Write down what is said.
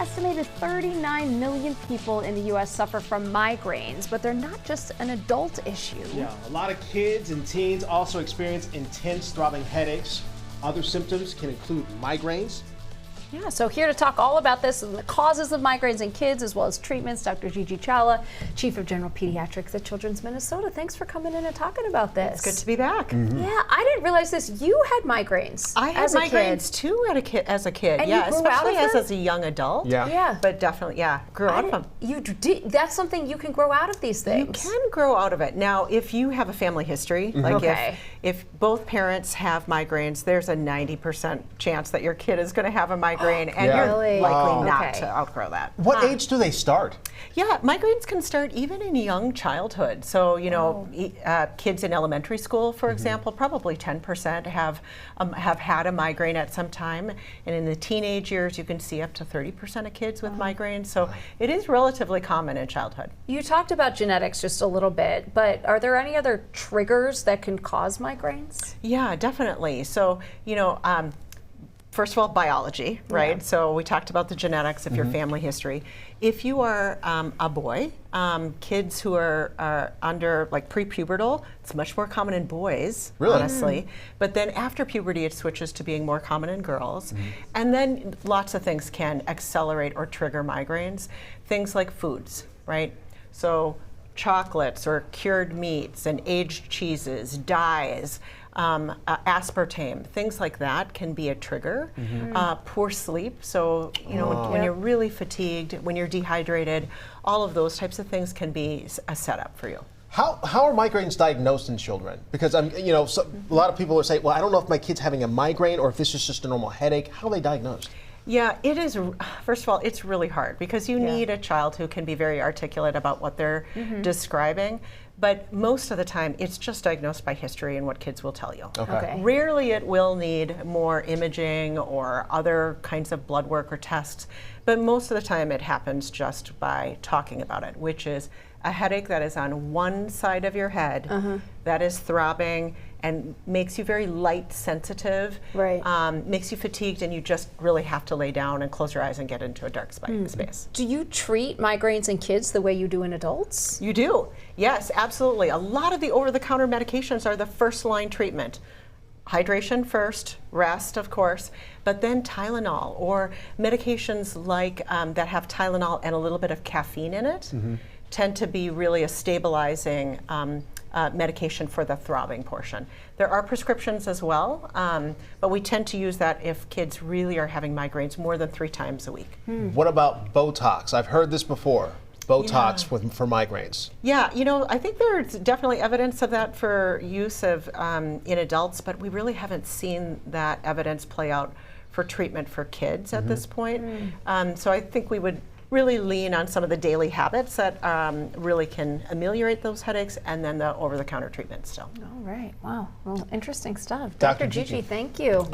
estimated 39 million people in the U.S. suffer from migraines, but they're not just an adult issue. Yeah, a lot of kids and teens also experience intense throbbing headaches. Other symptoms can include migraines. Yeah, so here to talk all about this and the causes of migraines in kids as well as treatments, Dr. Gigi Chawla, Chief of General Pediatrics at Children's Minnesota. Thanks for coming in and talking about this. It's good to be back. Yeah, I didn't realize this. You had migraines. I had migraines too as a kid. And yeah, you grew out especially of them? as a young adult. Yeah. But definitely, yeah, grew out of them. You did. That's something you can grow out of these things. You can grow out of it. Now, if you have a family history, like Okay. if both parents have migraines, there's a 90% chance that your kid is going to have a migraine, and Yeah. you're Really? likely not Okay. to outgrow that. What age do they start? Yeah, migraines can start even in young childhood. So, you know, kids in elementary school, for example, probably 10% have had a migraine at some time. And in the teenage years, you can see up to 30% of kids with migraines. So it is relatively common in childhood. You talked about genetics just a little bit, but are there any other triggers that can cause migraines? Yeah, definitely. So, you know, first of all, biology, right? Yeah. So we talked about the genetics of your family history. If you are a boy, kids who are under like prepubertal, it's much more common in boys, Really? honestly. But then after puberty, it switches to being more common in girls. And then lots of things can accelerate or trigger migraines. Things like foods, right? So chocolates or cured meats and aged cheeses, dyes, aspartame, things like that can be a trigger. Poor sleep, so you know when you're really fatigued, when you're dehydrated, all of those types of things can be a setup for you. How are migraines diagnosed in children? Because a lot of people are saying, well, I don't know if my kid's having a migraine or if this is just a normal headache. How are they diagnosed? Yeah, it is. First of all, it's really hard because you need a child who can be very articulate about what they're describing. But most of the time, it's just diagnosed by history and what kids will tell you. Okay. Rarely it will need more imaging or other kinds of blood work or tests. But most of the time, it happens just by talking about it, which is a headache that is on one side of your head that is throbbing and makes you very light sensitive, Right. Makes you fatigued, and you just really have to lay down and close your eyes and get into a dark space. Do you treat migraines in kids the way you do in adults? You do, yes, absolutely. A lot of the over-the-counter medications are the first line treatment. Hydration first, rest, of course, but then Tylenol or medications like that have Tylenol and a little bit of caffeine in it tend to be really a stabilizing medication for the throbbing portion. There are prescriptions as well, but we tend to use that if kids really are having migraines more than 3 times a week. What about Botox? I've heard this before. Botox for migraines. Yeah, you know, I think there's definitely evidence of that for use of in adults, but we really haven't seen that evidence play out for treatment for kids at this point. So I think we would really lean on some of the daily habits that really can ameliorate those headaches, and then the over-the-counter treatment still. All right. Wow. Well, interesting stuff. Dr. Dr. Gigi, Gigi. thank you.